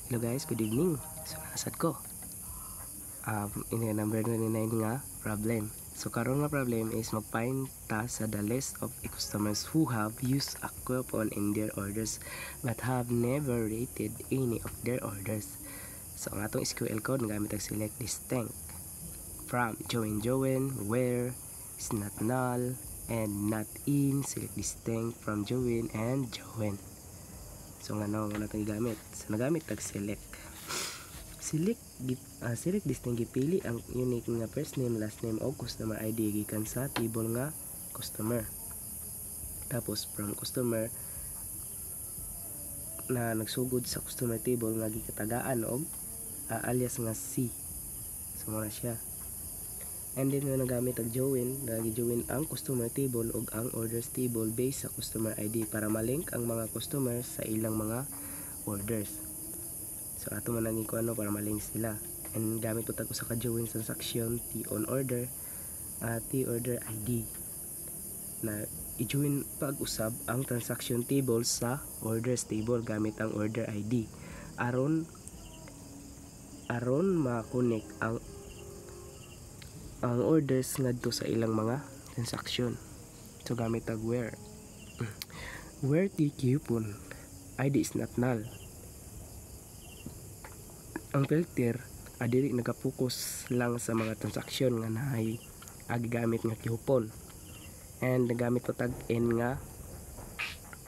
Hello guys, good evening. So nakasad ko. Ini number 29 nga problem. So karon nga problem is mag-find ta sa the list of customers who have used a coupon in their orders but have never rated any of their orders. So ang atong SQL code nagamit ang select distinct from join, where is not null and not in. Select distinct from join and join. So nga na itong gamit. So nagamit tag select distinct gipili ang unique nga first name, last name o customer ID gikan sa table nga customer. Tapos from customer na nagsugod sa customer table nga gikatagaan og alias nga C. So muna siya. And then nga nagamit ang join, nagi-join ang customer table ug ang orders table based sa customer ID para malink ang mga customers sa ilang mga orders. So ato man nang iko para malink sila. And gamit po tag usa ka join transaction T on order, T order ID. Na i-join pag-usab ang transaction table sa orders table gamit ang order ID aron ma-connect ang orders ngadto sa ilang mga transaction. So gamit tag where the coupon ID is not null. Ang filter adiri nagapokus lang sa mga transaction nga naay gigamit nga coupon. And nagamit po tag n nga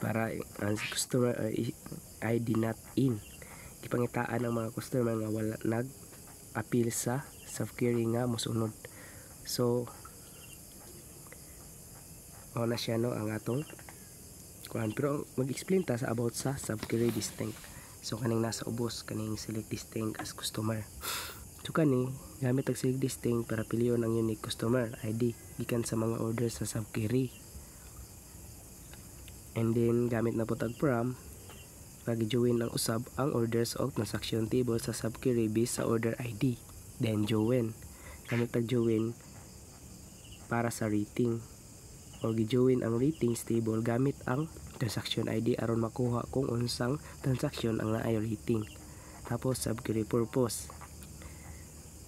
para ang customer ID not in. Ipangitaan ang mga customer nga wala nag-appeal sa self-query nga mosunod. So na siya ang atong kuan, pero mag-explain ta sa about sa self-query distinct. So kaning nasa ubos kaning select distinct as customer. So kani gamit ang select distinct para piliyon ang unique customer ID gikan sa mga orders sa subquery. And then gamit na po tag from pag-join ang usab ang orders o transaction table sa subquery based sa order ID. Then join. Gamit tag join para sa rating. O gi-join ang ratings table gamit ang transaction ID aron makuha kung unsang transaction ang naay rating. Tapos subquery purpose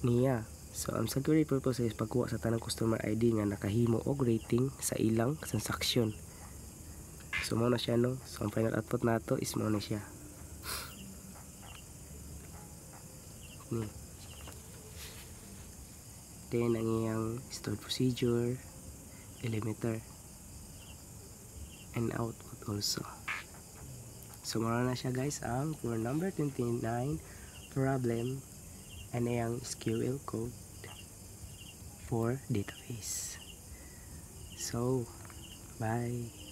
niya. So ang subquery purpose is pagkuha sa tanang customer ID nga nakahimo og rating sa ilang transaction. So mo na siya So ang final output nato is mo na siya. Ni. Then ang iyang stored procedure, delimiter, and output also. So mo na siya guys ang for number 29 problem and ang SQL code for database. So bye.